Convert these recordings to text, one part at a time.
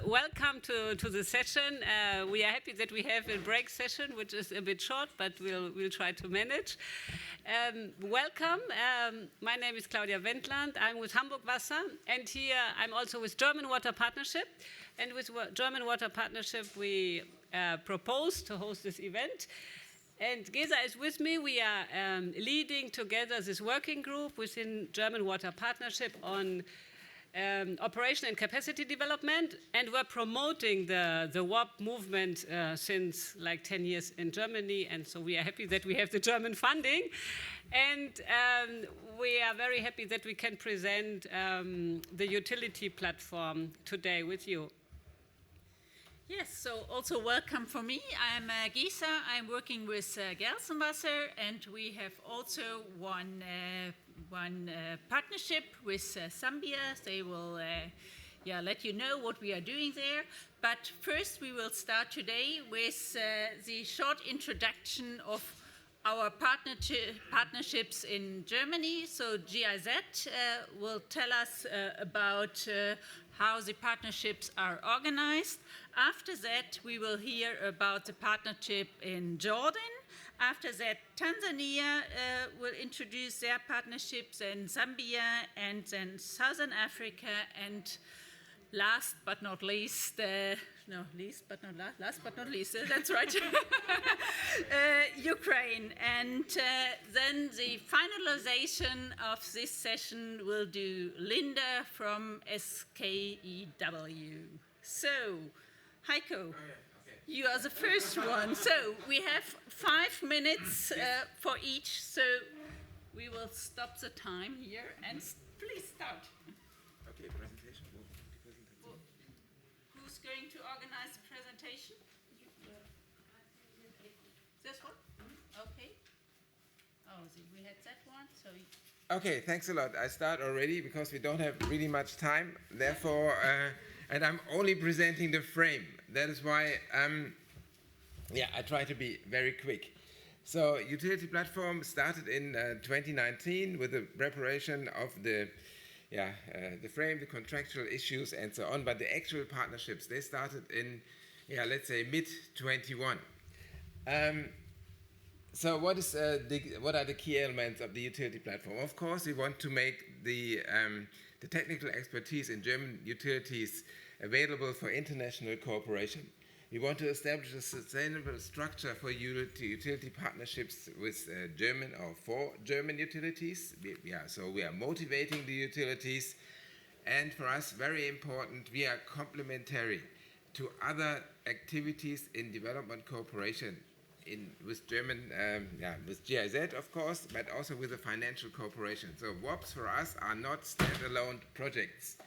welcome to the session. We are happy that we have a break session, which is a bit short, but we'll try to manage. Welcome. My name is Claudia Wendland. I'm with Hamburg Wasser, and here I'm also with German Water Partnership. And with German Water Partnership, we propose to host this event. And Gesa is with me. We are leading together this working group within German Water Partnership on operation and capacity development, and we're promoting the WOP movement since like 10 years in Germany, and so we are happy that we have the German funding, and we are very happy that we can present the utility platform today with you. Yes, so also welcome for me. I'm Gesa. I'm working with Gelsenwasser, and we have also one partnership with Zambia. They will let you know what we are doing there. But first, we will start today with the short introduction of our partnerships in Germany. So GIZ will tell us about how the partnerships are organized. After that, we will hear about the partnership in Jordan. After that, Tanzania will introduce their partnerships, and Zambia, and then Southern Africa, and last but not least, that's right, Ukraine. And then the finalization of this session will do Linda from SKEW. So, Heiko, you are the first one. So we have 5 minutes for each. So we will stop the time here and please start. Okay, presentation. Who's going to organize the presentation? This one? Okay. Oh, we had that one. So. Okay, thanks a lot. I start already because we don't have really much time. Therefore, and I'm only presenting the frame. That is why, I try to be very quick. So, utility platform started in 2019 with the preparation of the frame, the contractual issues, and so on. But the actual partnerships, they started in, let's say mid-21. So what are the key elements of the utility platform? Of course, we want to make the technical expertise in German utilities available for international cooperation. We want to establish a sustainable structure for utility partnerships with German or for German utilities. So we are motivating the utilities, and for us, very important, we are complementary to other activities in development cooperation. With German, with GIZ, of course, but also with the financial cooperation. So WOPs for us are not standalone projects.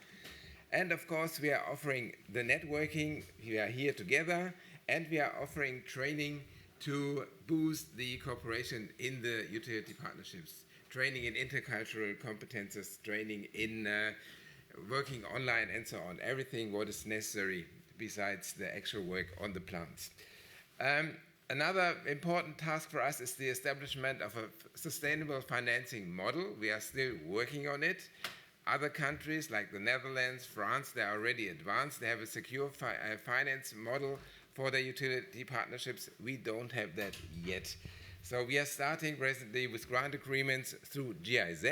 And of course, we are offering the networking. We are here together, and we are offering training to boost the cooperation in the utility partnerships. Training in intercultural competences, training in working online, and so on. Everything what is necessary besides the actual work on the plants. Another important task for us is the establishment of a sustainable financing model. We are still working on it. Other countries like the Netherlands, France, they are already advanced. They have a secure finance model for their utility partnerships. We don't have that yet. So we are starting presently with grant agreements through GIZ,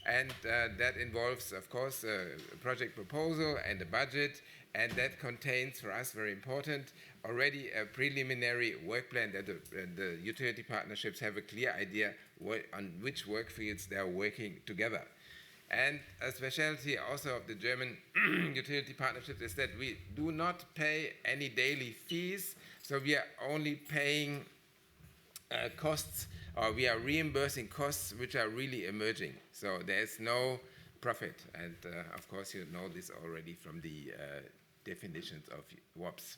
and that involves, of course, a project proposal and a budget, and that contains, for us, very important, already a preliminary work plan that the utility partnerships have a clear idea on which work fields they are working together. And a specialty also of the German utility partnerships is that we do not pay any daily fees, so we are only paying costs, or we are reimbursing costs which are really emerging. So there's no profit, and of course you know this already from the definitions of WOPs.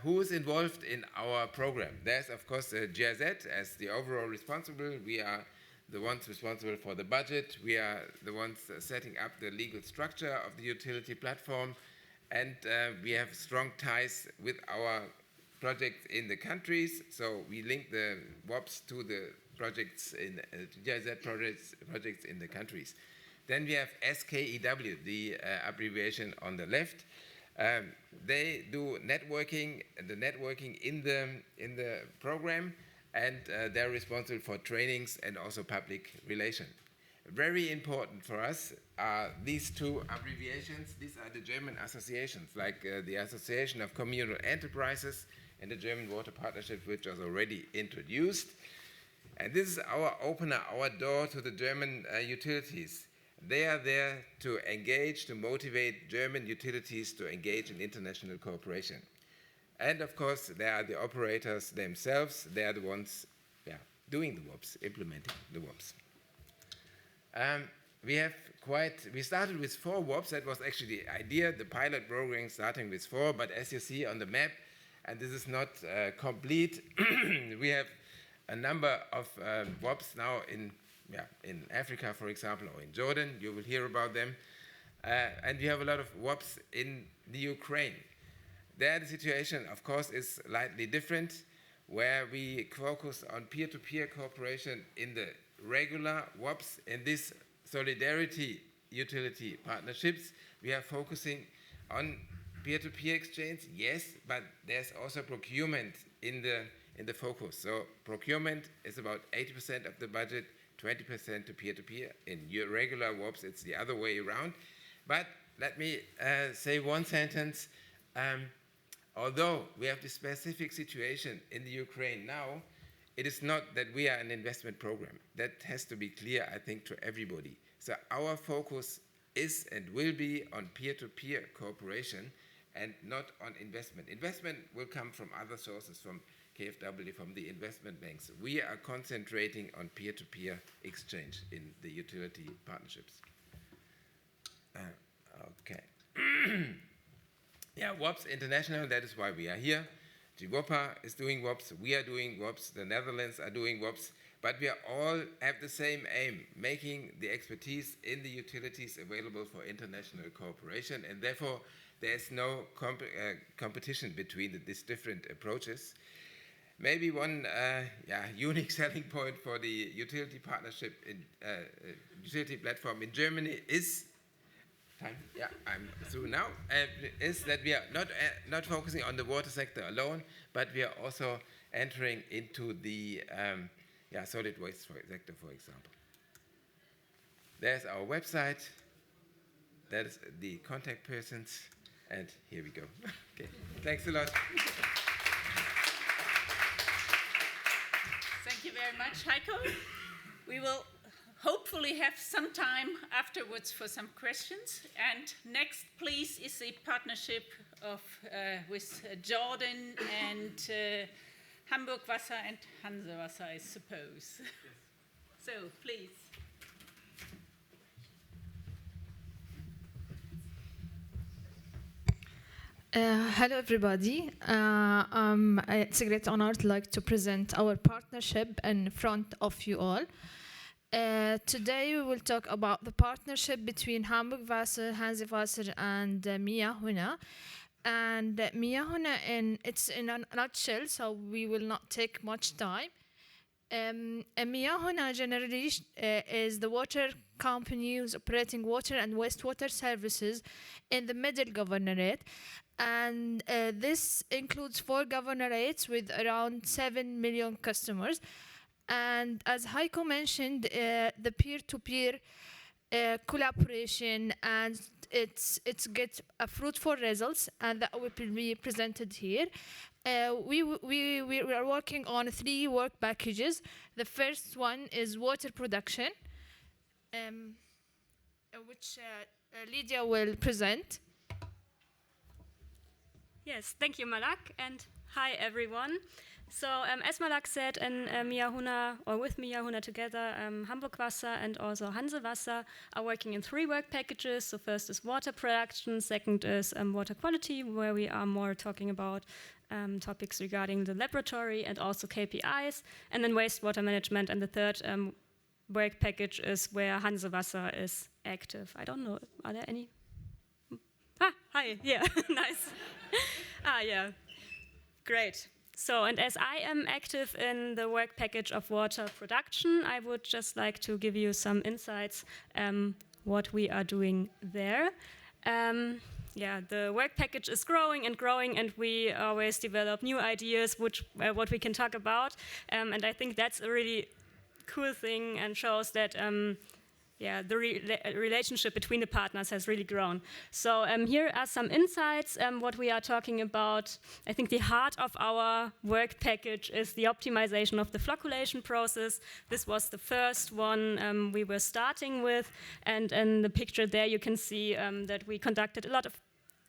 Who is involved in our program? There's, of course, GIZ as the overall responsible. We are the ones responsible for the budget. We are the ones setting up the legal structure of the utility platform. And we have strong ties with our projects in the countries. So we link the WOPs to the projects in GIZ projects in the countries. Then we have SKEW, the abbreviation on the left. They do networking, the networking in the program, and they're responsible for trainings and also public relations. Very important for us are these two abbreviations. These are the German associations, like the Association of Communal Enterprises and the German Water Partnership, which was already introduced. And this is our opener, our door to the German utilities. They are there to engage, to motivate German utilities to engage in international cooperation. And of course, there are the operators themselves. They are the ones doing the WOPs, implementing the WOPs. We started with 4 WOPs. That was actually the idea, the pilot program starting with 4. But as you see on the map, and this is not complete, we have a number of WOPs now in Africa, for example, or in Jordan. You will hear about them. And we have a lot of WOPs in the Ukraine. There, the situation, of course, is slightly different, where we focus on peer-to-peer cooperation in the regular WOPs. In this solidarity utility partnerships, we are focusing on peer-to-peer exchange, yes, but there's also procurement in the focus. So procurement is about 80% of the budget, 20% to peer-to-peer. In your regular WOPs, it's the other way around. But let me say one sentence. Although we have this specific situation in the Ukraine now, it is not that we are an investment program. That has to be clear, I think, to everybody. So our focus is and will be on peer-to-peer cooperation and not on investment. Investment will come from other sources, from KfW, from the investment banks. We are concentrating on peer-to-peer exchange in the utility partnerships. Okay. WOPs International, that is why we are here. GWOPA is doing WOPs, we are doing WOPs, the Netherlands are doing WOPs, but we are all have the same aim, making the expertise in the utilities available for international cooperation, and therefore there's no competition between these different approaches. Maybe one unique selling point for the utility partnership in utility platform in Germany is I'm through now. Is that we are not focusing on the water sector alone, but we are also entering into the solid waste sector, for example. There's our website. That's the contact persons, and here we go. Okay, thanks a lot. Thank you very much, Heiko. We will hopefully have some time afterwards for some questions. And next, please, is a partnership with Jordan and Hamburg Wasser and Hanse Wasser, I suppose. Yes. So, please. Hello, everybody. It's a great honor to present our partnership in front of you all. Today we will talk about the partnership between Hamburg Wasser, Hanse Wasser, and Mia Huna. And Mia Huna, it's in a nutshell, so we will not take much time. Mia Huna generally is the water company who's operating water and wastewater services in the middle governorate. And this includes 4 governorates with around 7 million customers. And as Heiko mentioned, the peer-to-peer collaboration, and it's get a fruitful results, and that will be presented here. We are working on 3 work packages. The first one is water production, which Lydia will present. Yes, thank you, Malak, and hi, everyone. So, as Malak said, in Mia Huna, or with Mia Huna together, Hamburg Wasser and also Hanse Wasser are working in 3 work packages. So first is water production, second is water quality, where we are more talking about topics regarding the laboratory and also KPIs, and then wastewater management, and the third work package is where Hanse Wasser is active. I don't know, are there any? Hi, yeah, nice. Yeah, great. So, and as I am active in the work package of water production, I would just like to give you some insights what we are doing there. Yeah, the work package is growing, and we always develop new ideas, what we can talk about. And I think that's a really cool thing and shows that yeah, the relationship between the partners has really grown. So here are some insights, what we are talking about. I think the heart of our work package is the optimization of the flocculation process. This was the first one we were starting with. And in the picture there, you can see that we conducted a lot of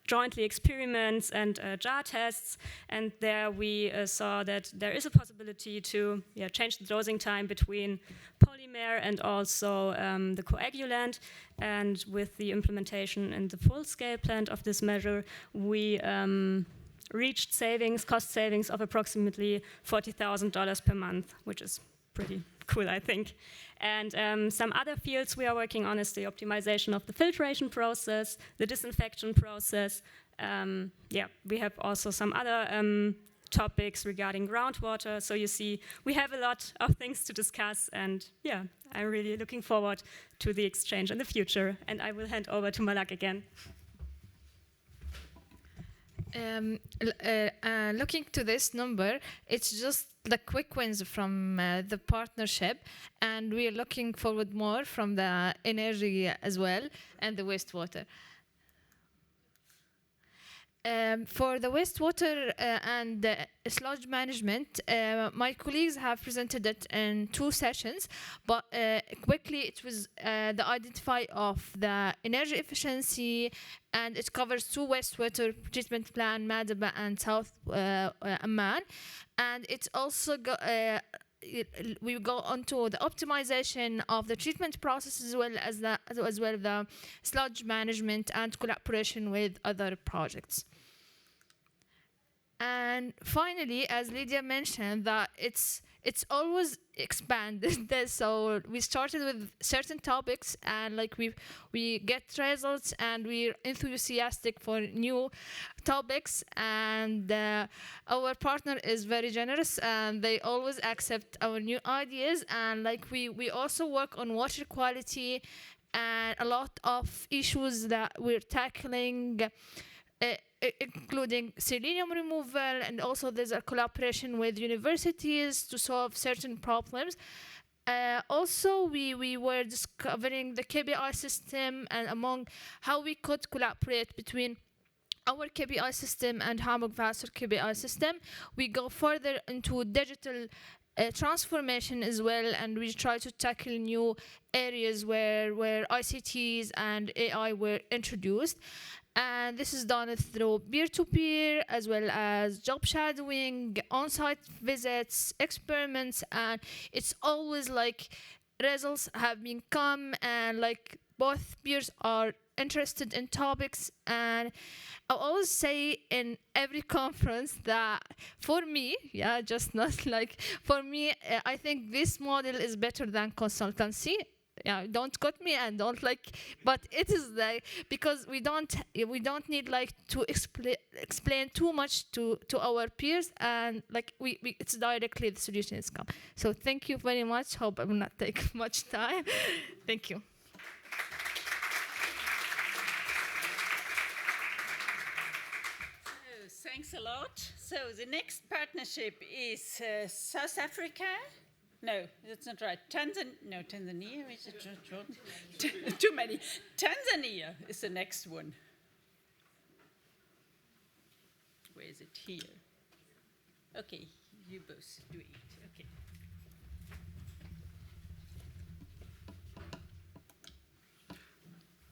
jointly experiments and jar tests, and there we saw that there is a possibility to change the dosing time between polymer and also the coagulant. And with the implementation in the full-scale plant of this measure, we reached cost savings of approximately $40,000 per month, which is pretty cool, I think. And some other fields we are working on is the optimization of the filtration process, the disinfection process. Yeah, we have also some other topics regarding groundwater. So you see, we have a lot of things to discuss, and yeah, I'm really looking forward to the exchange in the future. And I will hand over to Malak again. Looking to this number, it's just the quick wins from the partnership, and we are looking forward more from the energy as well and the wastewater. For the wastewater and the sludge management, my colleagues have presented it in 2 sessions, but quickly it was the identify of the energy efficiency, and it covers 2 wastewater treatment plan, Madaba and South Amman, and it's also we go on to the optimization of the treatment process as well as the sludge management and collaboration with other projects. And finally, as Lydia mentioned, that it's always expanded. So we started with certain topics, and like we get results, and we're enthusiastic for new topics. And our partner is very generous, and they always accept our new ideas. And like we also work on water quality and a lot of issues that we're tackling. Including selenium removal, and also there's a collaboration with universities to solve certain problems. Also, we were discovering the KPI system, and among how we could collaborate between our KPI system and Hamburg-Wasser KPI system. We go further into digital transformation as well, and we try to tackle new areas where ICTs and AI were introduced. And this is done through peer-to-peer, as well as job shadowing, on-site visits, experiments, and it's always like results have been come, and like both peers are interested in topics. And I always say in every conference that for me, just not like for me, I think this model is better than consultancy. Yeah, don't cut me and don't like, but it is like, because we don't need like to explain too much to our peers, and like we it's directly the solution is come. So thank you very much. Hope I will not take much time. Thank you. So, thanks a lot. So the next partnership is South Africa. No, that's not right. Tanzania. Is it too many. Tanzania is the next one. Where is it? Here. Okay, you both do it. Okay.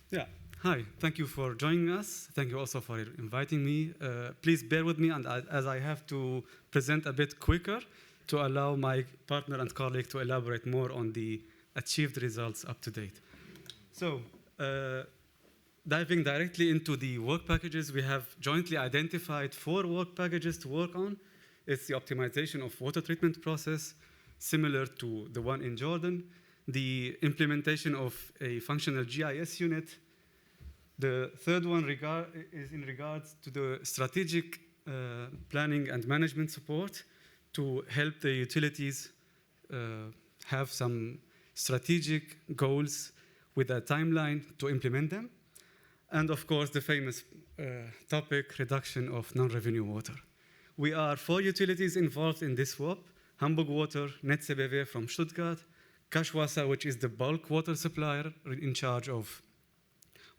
Yeah. Hi. Thank you for joining us. Thank you also for inviting me. Please bear with me, and as I have to present a bit quicker, to allow my partner and colleague to elaborate more on the achieved results up to date. So, diving directly into the work packages, we have jointly identified 4 work packages to work on. It's the optimization of water treatment process, similar to the one in Jordan, the implementation of a functional GIS unit. The third one is in regards to the strategic planning and management support, to help the utilities have some strategic goals with a timeline to implement them. And of course, the famous topic, reduction of non-revenue water. We are 4 utilities involved in this WOP: Hamburg Water, NetzBW from Stuttgart, Kashwasa, which is the bulk water supplier in charge of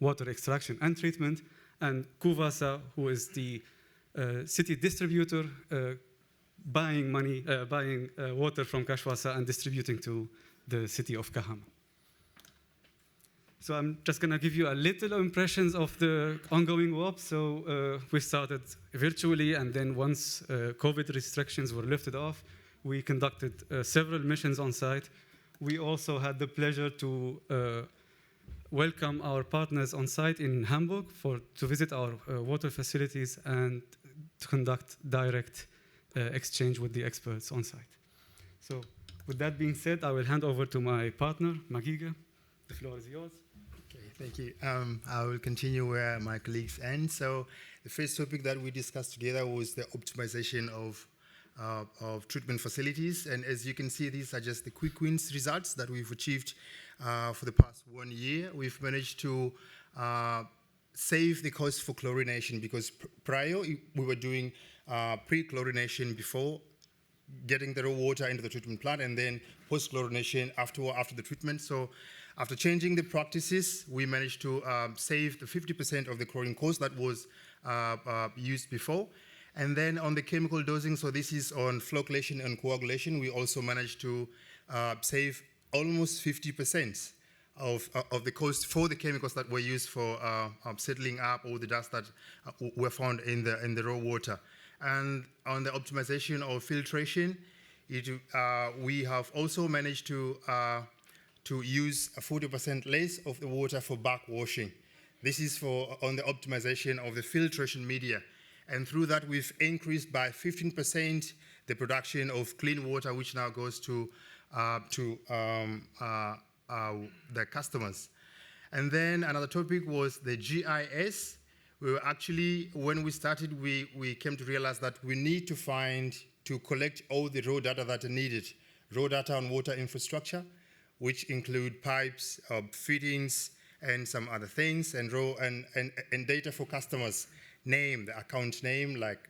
water extraction and treatment, and Kuvasa, who is the city distributor, buying water from Kashwasa and distributing to the city of Kahama. So I'm just going to give you a little impressions of the ongoing WOP. So we started virtually, and then once COVID restrictions were lifted off, we conducted several missions on site. We also had the pleasure to welcome our partners on site in Hamburg to visit our water facilities and to conduct direct exchange with the experts on site. So with that being said, I will hand over to my partner, Magige. The floor is yours. Okay, thank you. I will continue where my colleagues end. So the first topic that we discussed together was the optimization of treatment facilities. And as you can see, these are just the quick wins results that we've achieved for the past 1 year. We've managed to save the cost for chlorination, because prior we were doing pre-chlorination before getting the raw water into the treatment plant, and then post-chlorination after the treatment. So after changing the practices, we managed to save the 50% of the chlorine cost that was used before. And then on the chemical dosing, so this is on flocculation and coagulation, we also managed to save almost 50% of the cost for the chemicals that were used for settling up all the dust that were found in the raw water. And on the optimization of filtration, we have also managed to use 40% less of the water for backwashing. This is on the optimization of the filtration media. And through that, we've increased by 15% the production of clean water, which now goes to the customers. And then another topic was the GIS. We were actually, when we started, we came to realize that we need to collect all the raw data that are needed, raw data on water infrastructure, which include pipes, fittings, and some other things, and data for customers, name, the account name, like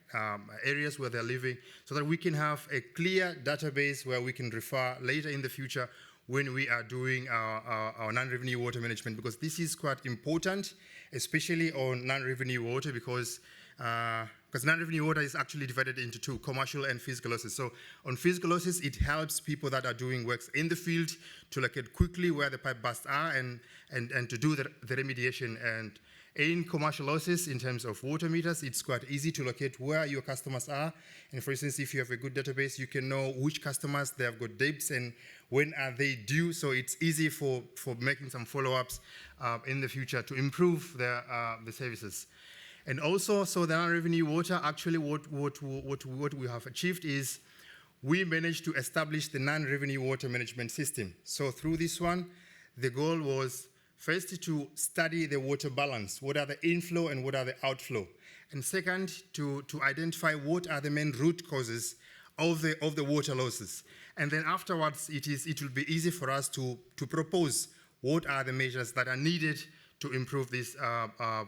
areas where they're living, so that we can have a clear database where we can refer later in the future when we are doing our non-revenue water management, because this is quite important, especially on non-revenue water, because non-revenue water is actually divided into two, commercial and physical losses. So on physical losses, it helps people that are doing works in the field to locate quickly where the pipe bursts are and to do the remediation. And in commercial losses, in terms of water meters, it's quite easy to locate where your customers are. And for instance, if you have a good database, you can know which customers they have got debts and when are they due. So it's easy for making some follow-ups in the future to improve the services. And also, so the non-revenue water, actually what we have achieved is we managed to establish the non-revenue water management system. So through this one, the goal was first to study the water balance. What are the inflow and what are the outflow? And second, to identify what are the main root causes of the water losses. And then afterwards, it will be easy for us to propose what are the measures that are needed to improve this, the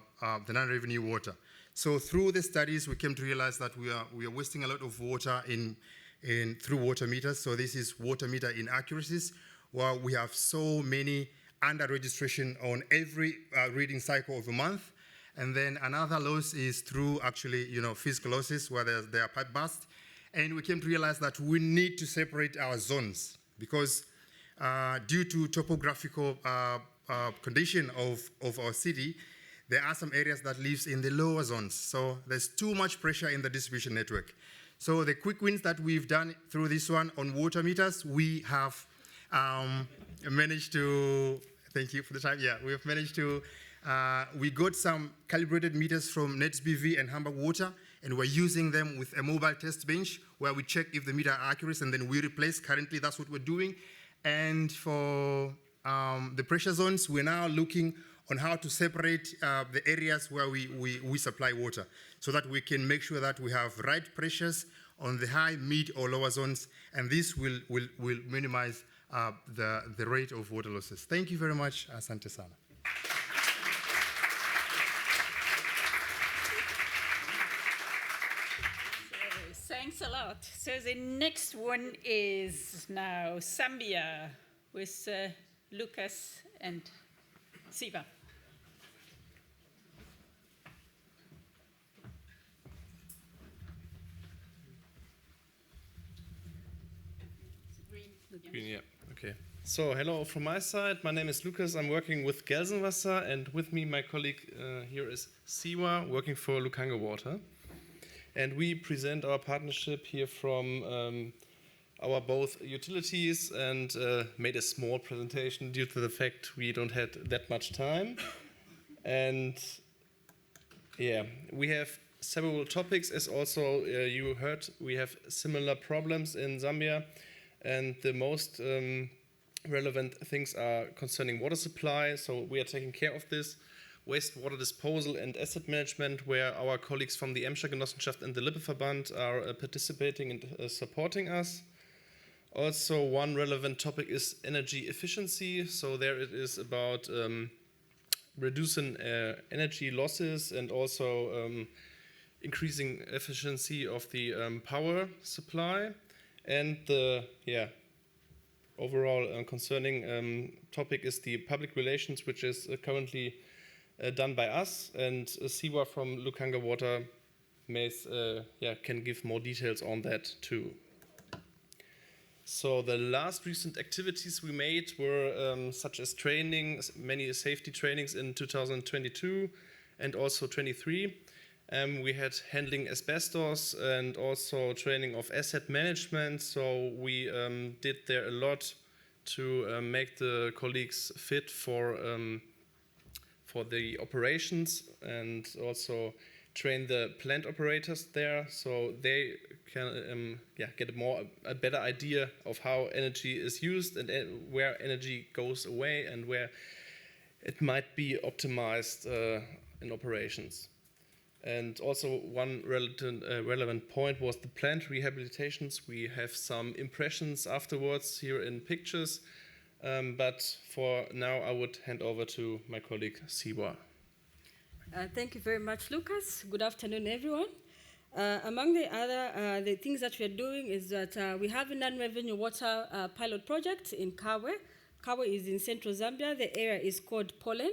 non-revenue water. So through the studies, we came to realize that we are wasting a lot of water through water meters. So this is water meter inaccuracies, where we have so many under registration on every reading cycle of a month. And then another loss is through actually, physical losses, where there are pipe bursts. And we came to realize that we need to separate our zones, because due to topographical condition of our city, there are some areas that lives in the lower zones. So there's too much pressure in the distribution network. So the quick wins that we've done through this one on water meters, we have managed to, thank you for the time, yeah, we have managed to, we got some calibrated meters from NetzBW and Hamburg Water, and we're using them with a mobile test bench where we check if the meter are accurate, and then we replace. Currently, that's what we're doing. And for the pressure zones, we're now looking on how to separate the areas where we supply water, so that we can make sure that we have right pressures on the high, mid, or lower zones, and this will minimize the rate of water losses. Thank you very much. Asante sana. Thanks a lot. So the next one is now Zambia with Lucas and Siva. Green, yeah. Okay. So, hello from my side. My name is Lucas. I'm working with Gelsenwasser, and with me, my colleague here is Siwa, working for Lukanga Water. And we present our partnership here from our both utilities and made a small presentation due to the fact we don't have that much time. And yeah, we have several topics. As also you heard, we have similar problems in Zambia. And the most relevant things are concerning water supply. So we are taking care of this. Wastewater disposal and asset management, where our colleagues from the Emscher Genossenschaft and the Lippeverband are participating and supporting us. Also, one relevant topic is energy efficiency. So there it is about reducing energy losses and also increasing efficiency of the power supply. And the overall concerning topic is the public relations, which is currently done by us, and Siwa from Lukanga Water can give more details on that too. So the last recent activities we made were such as training, many safety trainings in 2022 and also 23. We had handling asbestos and also training of asset management. So we did there a lot to make the colleagues fit for the operations, and also train the plant operators there, so they can get a better idea of how energy is used and where energy goes away and where it might be optimized in operations. And also one relevant point was the plant rehabilitations. We have some impressions afterwards here in pictures. But for now, I would hand over to my colleague, Siwa. Thank you very much, Lucas. Good afternoon, everyone. Among the other the things that we are doing is that we have a non-revenue water pilot project in Kabwe. Kabwe is in central Zambia. The area is called Polen.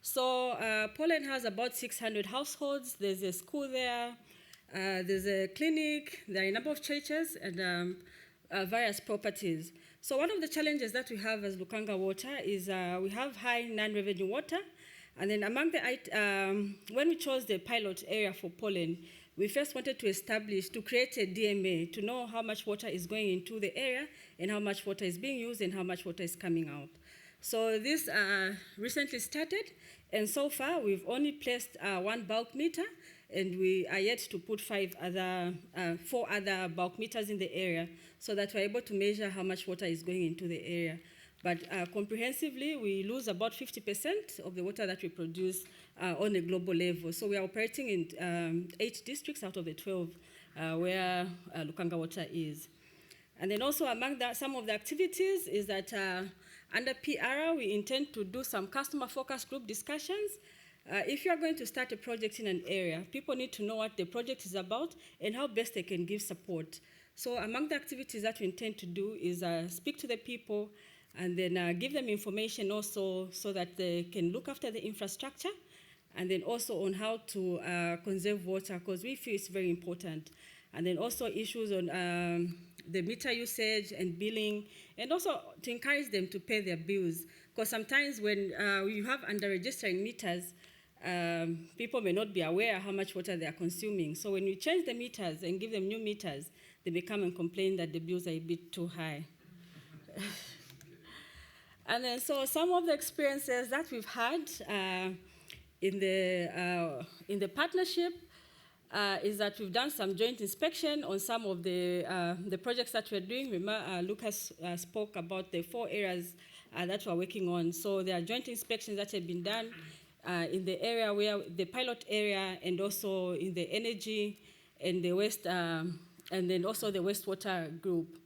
So Polen has about 600 households. There's a school there. There's a clinic. There are a number of churches and various properties. So one of the challenges that we have as Lukanga Water is we have high non-revenue water. And then among the, when we chose the pilot area for Poland, we first wanted to create a DMA to know how much water is going into the area and how much water is being used and how much water is coming out. So this recently started, and so far we've only placed one bulk meter, and we are yet to put 4 other bulk meters in the area, so that we're able to measure how much water is going into the area. But comprehensively, we lose about 50% of the water that we produce on a global level. So we are operating in 8 districts out of the 12 where Lukanga Water is. And then also among some of the activities is that under PR, we intend to do some customer focus group discussions. If you are going to start a project in an area, people need to know what the project is about and how best they can give support. So among the activities that we intend to do is speak to the people and then give them information also so that they can look after the infrastructure, and then also on how to conserve water, because we feel it's very important. And then also issues on the meter usage and billing, and also to encourage them to pay their bills. Because sometimes when you have under-registering meters, people may not be aware how much water they are consuming. So when you change the meters and give them new meters, they may come and complain that the bills are a bit too high. And then so some of the experiences that we've had in the partnership is that we've done some joint inspection on some of the projects that we're doing. Remember, Lucas spoke about the 4 areas that we're working on. So there are joint inspections that have been done in the area where the pilot area, and also in the energy and the waste, and then also the wastewater group.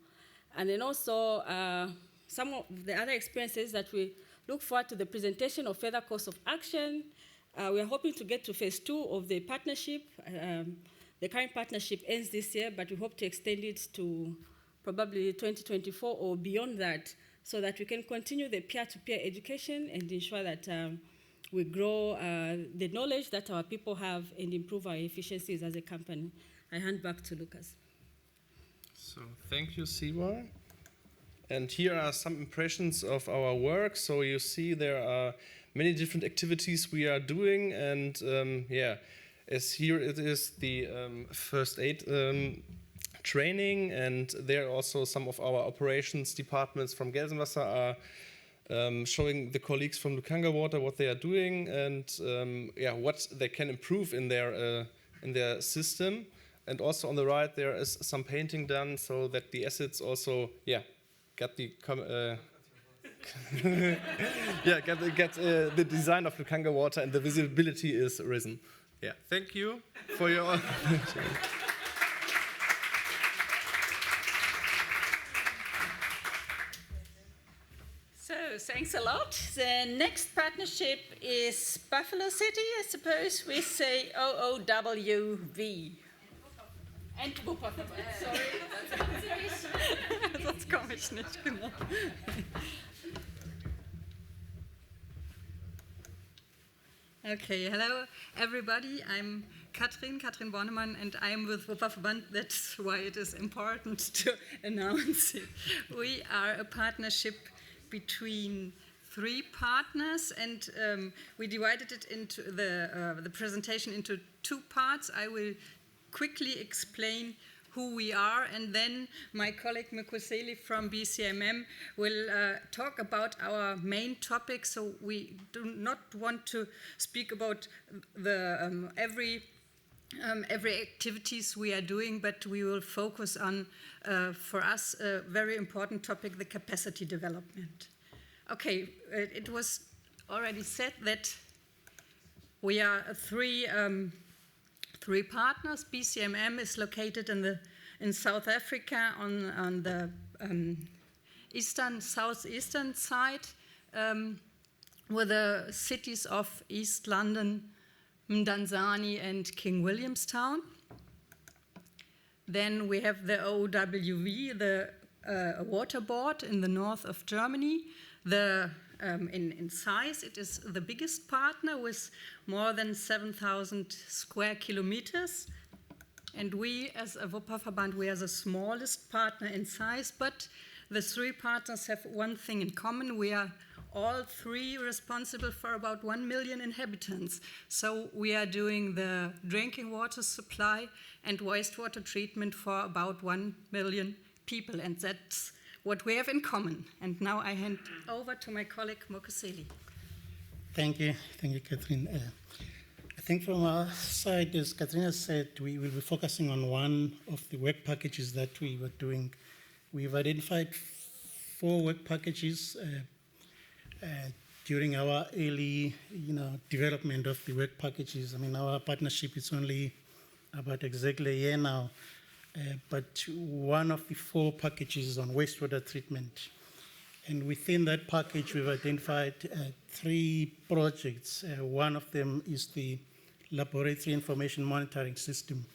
And then also some of the other experiences that we look forward to the presentation of further course of action. We are hoping to get to phase 2 of the partnership. The current partnership ends this year, but we hope to extend it to probably 2024 or beyond that, so that we can continue the peer-to-peer education and ensure that we grow the knowledge that our people have and improve our efficiencies as a company. I hand back to Lucas. So thank you, Siwa. And here are some impressions of our work. So you see there are many different activities we are doing, and as here it is the first aid training, and there also some of our operations departments from Gelsenwasser are showing the colleagues from Lukanga Water what they are doing, and what they can improve in their system. And also on the right there is some painting done so that the assets also get the the design of Lukanga Water, and the visibility is risen. Yeah, thank you for your. So thanks a lot. The next partnership is Buffalo City, I suppose. We say OOWV. And Wuppertal. Sorry. Sonst komme ich nicht, genau. Okay, hello everybody. I'm Katrin Bornemann, and I'm with Wuppertal. That's why it is important to announce it. We are a partnership between 3 partners, and we divided it into the presentation into 2 parts. I will quickly explain who we are, and then my colleague Mukuseli from BCMM will talk about our main topic. So we do not want to speak about the every activities we are doing, but we will focus on, for us, a very important topic, the capacity development. Okay, it was already said that we are 3 partners. BCMM is located in South Africa on the southeastern side, with the cities of East London, Tanzania, and King Williamstown. Then we have the OOWV, the water board in the north of Germany. In size, it is the biggest partner with more than 7,000 square kilometers. And we, as a Wuppertal, we are the smallest partner in size, but the 3 partners have one thing in common. We are all 3 responsible for about 1 million inhabitants. So we are doing the drinking water supply and wastewater treatment for about 1 million people, and that's what we have in common. And now I hand over to my colleague, Mokoseli. Thank you, Catherine. I think from our side, as Katrina said, we will be focusing on one of the work packages that we were doing. We've identified 4 work packages during our early, development of the work packages. I mean, our partnership is only about exactly a year now. But one of the 4 packages is on wastewater treatment. And within that package, we've identified 3 projects. One of them is the laboratory information monitoring system.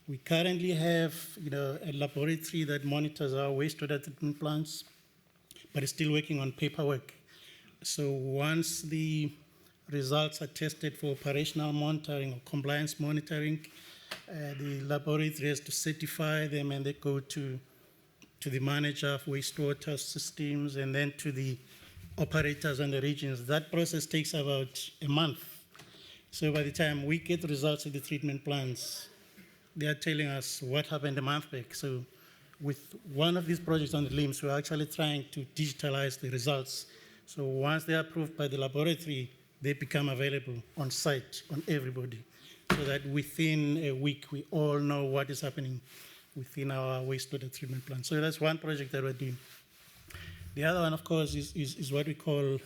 We currently have a laboratory that monitors our wastewater treatment plants, but it's still working on paperwork. So once the results are tested for operational monitoring or compliance monitoring, the laboratory has to certify them, and they go to the manager of wastewater systems and then to the operators and the regions. That process takes about a month. So by the time we get the results of the treatment plans, they are telling us what happened a month back. So with one of these projects on the LIMS, we're actually trying to digitalize the results. So once they are approved by the laboratory, they become available on site on everybody, so that within a week we all know what is happening within our wastewater treatment plant. So that's one project that we're doing. The other one, of course, is what we call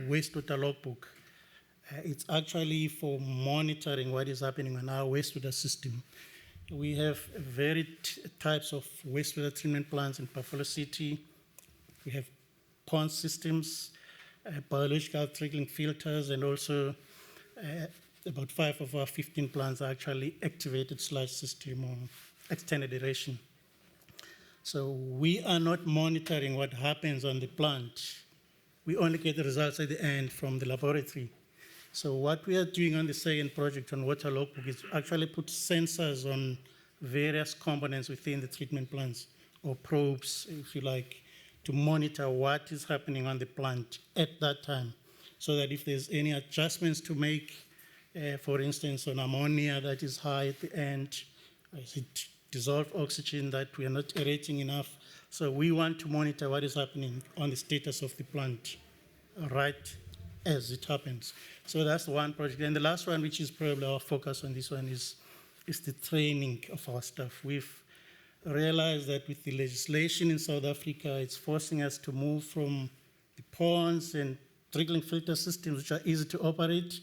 wastewater logbook. It's actually for monitoring what is happening on our wastewater system. We have varied types of wastewater treatment plants in Buffalo City. We have pond systems, biological trickling filters, and also about 5 of our 15 plants are actually activated sludge system or extended aeration. So we are not monitoring what happens on the plant. We only get the results at the end from the laboratory. So what we are doing on the second project on water logbook is actually put sensors on various components within the treatment plants, or probes, if you like, to monitor what is happening on the plant at that time, so that if there's any adjustments to make, for instance, on ammonia that is high at the end, is it dissolved oxygen that we are not aerating enough. So we want to monitor what is happening on the status of the plant right as it happens. So that's one project. And the last one, which is probably our focus on this one, is the training of our staff. We've realized that with the legislation in South Africa, it's forcing us to move from the ponds and trickling filter systems, which are easy to operate,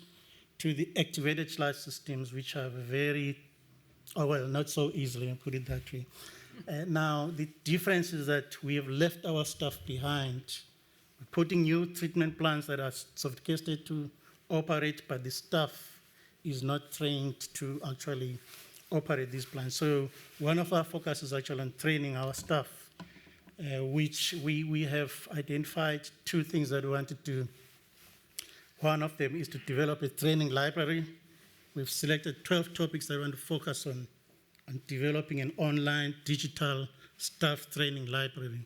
to the activated sludge systems, which are very, not so easily, I'll put it that way. Now, the difference is that we have left our staff behind. We're putting new treatment plants that are sophisticated to operate, but the staff is not trained to actually operate these plants. So one of our focus is actually on training our staff, which we have identified 2 things that we want to do. One of them is to develop a training library. We've selected 12 topics that we want to focus on developing an online digital staff training library.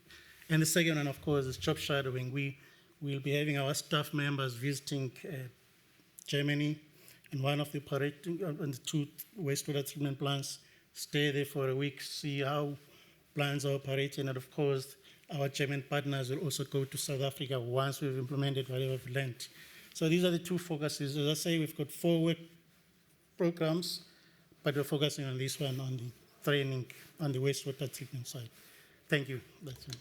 And the second one, of course, is job shadowing. We will be having our staff members visiting Germany, and one of the operating on the 2 wastewater treatment plants, stay there for a week, see how plants are operating, and of course, our German partners will also go to South Africa once we've implemented whatever we've learned. So these are the 2 focuses. As I say, we've got 4 work programs, but we're focusing on this one, on the training on the wastewater treatment side. Thank you. That's it.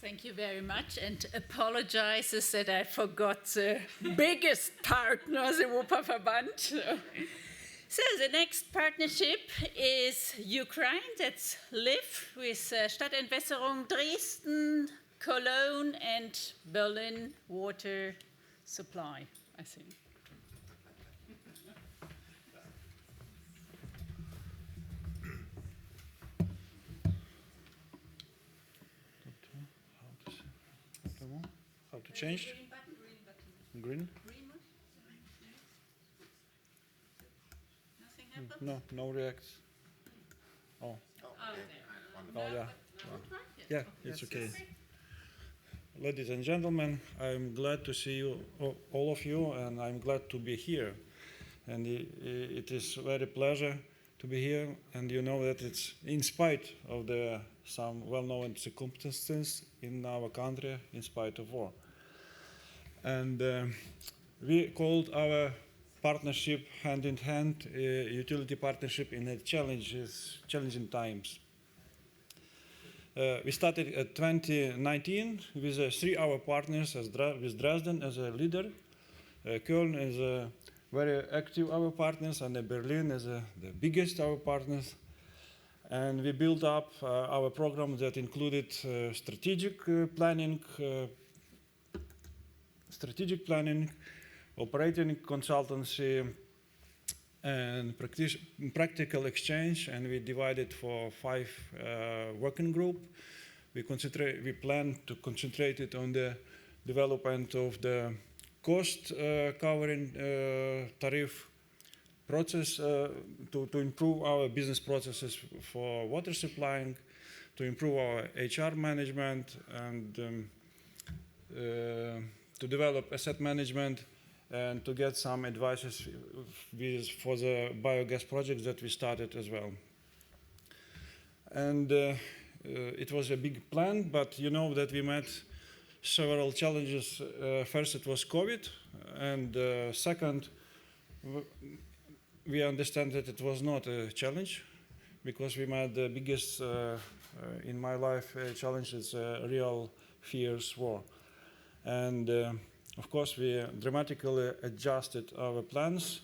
Thank you very much, and apologizes that I forgot the biggest partner, the WOP-Verband. So the next partnership is Ukraine, that's LIV, with Stadtentwässerung Dresden, Cologne, and Berlin Water Supply, I think. How to change? Green? Nothing happened? No reacts. Oh. Yeah. Yeah, it's okay. Ladies and gentlemen, I'm glad to see you, all of you, and I'm glad to be here. And it is very pleasure to be here. And you know that it's in spite of some well-known circumstances in our country, in spite of war. And we called our partnership hand in hand, utility partnership in a challenging times. We started in 2019 with 3 our partners, with Dresden as a leader, Köln as a very active our partners, and Berlin as the biggest our partners. And we built up our program that included strategic planning, operating consultancy, and practical exchange. And we divided for 5 working group. We plan to concentrate it on the development of the cost covering tariff process, to improve our business processes for water supplying, to improve our HR management, and to develop asset management, and to get some advices for the biogas projects that we started as well. And it was a big plan, but you know that we met several challenges. First, it was COVID, and second, we understand that it was not a challenge, because we met the biggest, in my life, challenge is real fierce war. And of course, we dramatically adjusted our plans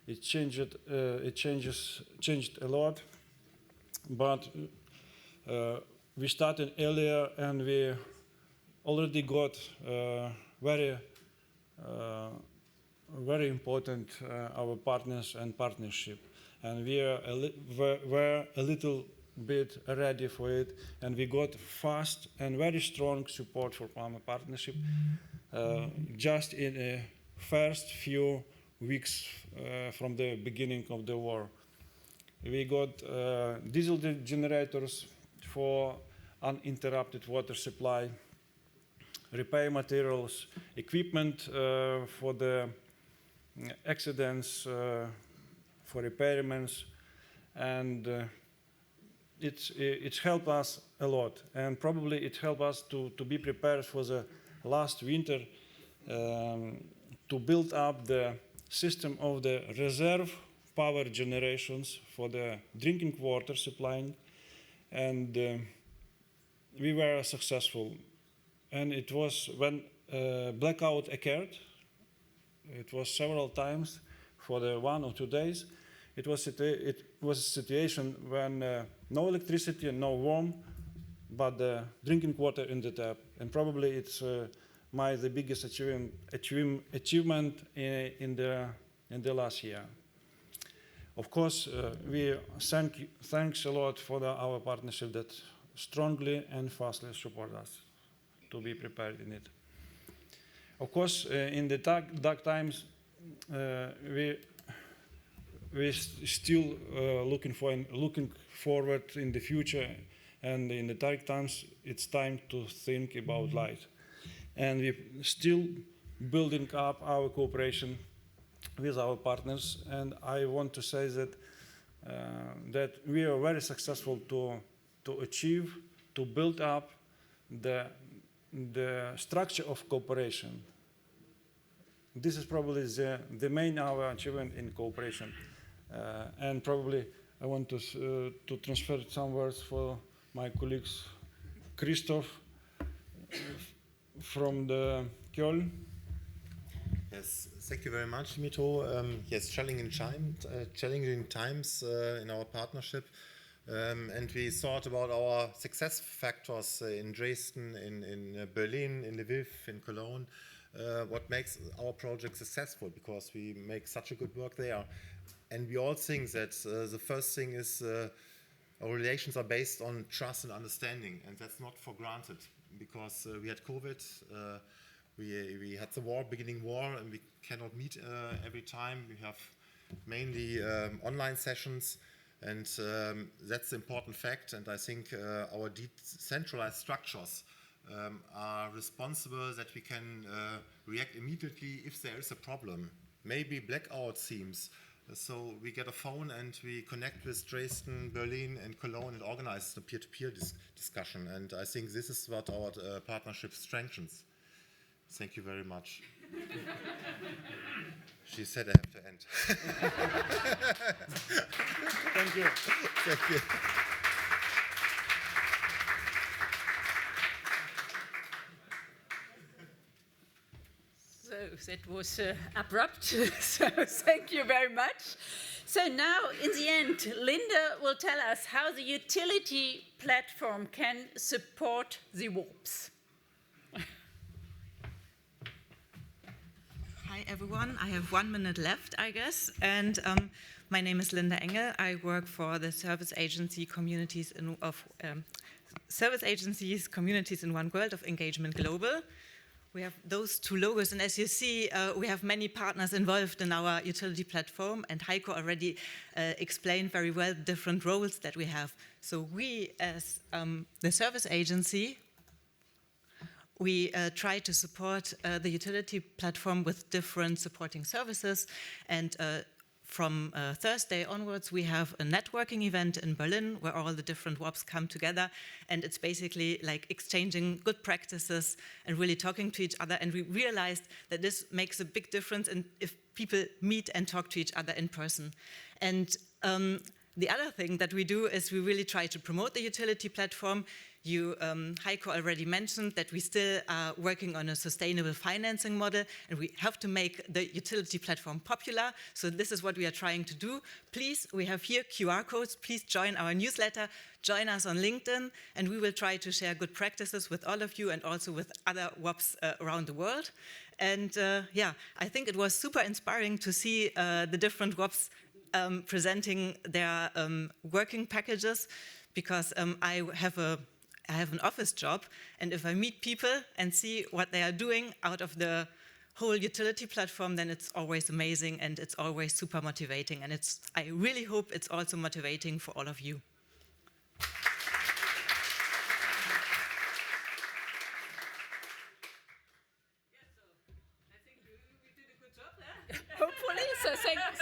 It changed a lot, but we started earlier and we already got very important our partners and partnership, and we were a little bit ready for it, and we got fast and very strong support for our partnership just in the first few weeks from the beginning of the war. We got diesel generators for uninterrupted water supply, repair materials, equipment for the accidents, for repairments, and it's helped us a lot. And probably it helped us to be prepared for the last winter, to build up the system of the reserve power generations for the drinking water supplying, and we were successful. And it was when blackout occurred, it was several times for the 1 or 2 days. It was a situation when no electricity and no warm, but the drinking water in the tap. And probably it's the biggest achievement in the last year. Of course, we thanks a lot for our partnership that strongly and fastly support us to be prepared in it. Of course, in the dark times, we still looking forward in the future, and in the dark times, it's time to think about light. And we're still building up our cooperation with our partners, and I want to say that that we are very successful to achieve, to build up the structure of cooperation. This is probably the main our achievement in cooperation, and probably I want to transfer some words for my colleagues, Christoph from the Köln. Yes, thank you very much, Mito. Yes, challenging times in our partnership. And we thought about our success factors in Dresden, in Berlin, in Lviv, in Cologne. What makes our project successful, because we make such a good work there. And we all think that the first thing is our relations are based on trust and understanding, and that's not for granted, because we had COVID, we had the beginning war, and we cannot meet every time. We have mainly online sessions, and that's the important fact. And I think our decentralized structures are responsible that we can react immediately if there is a problem. Maybe blackout themes. So we get a phone and we connect with Dresden, Berlin, and Cologne and organize the peer-to-peer discussion. And I think this is what our partnership strengthens. Thank you very much. She said I have to end. Thank you. Thank you. So that was abrupt, so thank you very much. So now, in the end, Linda will tell us how the utility platform can support the WOPs. Hi everyone, I have 1 minute left, I guess, and my name is Linda Engel. I work for the Service Agencies Communities in One World of Engagement Global. We have those 2 logos, and as you see, we have many partners involved in our utility platform, and Heiko already explained very well the different roles that we have. So we, as the service agency, we try to support the utility platform with different supporting services, and from Thursday onwards, we have a networking event in Berlin where all the different WOPs come together, and it's basically like exchanging good practices and really talking to each other. And we realized that this makes a big difference if people meet and talk to each other in person. And The other thing that we do is we really try to promote the utility platform. Heiko already mentioned that we still are working on a sustainable financing model, and we have to make the utility platform popular. So this is what we are trying to do. Please, we have here QR codes. Please join our newsletter, join us on LinkedIn, and we will try to share good practices with all of you and also with other WOPs around the world. And yeah, I think it was super inspiring to see the different WOPs presenting their working packages, because I have an office job, and if I meet people and see what they are doing out of the whole utility platform, then it's always amazing and it's always super motivating. And I really hope it's also motivating for all of you. Hopefully, so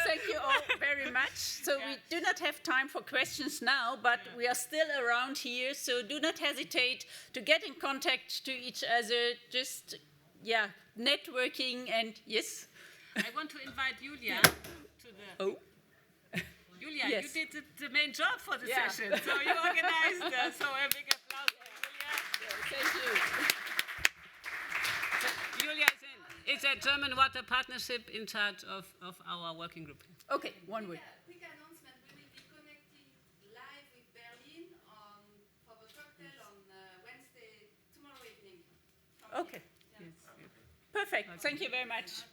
thank you all very much. So we do not have time for questions now, but we are still around here, so do not hesitate to get in contact to each other, just, networking, and yes. I want to invite Julia to the... Oh. Julia, Yes. you did the main job for the session, so you organized, so a big applause for Julia. Thank you. Julia is a German water partnership in charge of our working group. Okay, one word. Quick announcement, we will be connecting live with Berlin for the cocktail on Wednesday, tomorrow evening. Okay. Yes. Perfect. Thank you very much.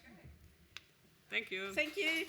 Thank you. Thank you.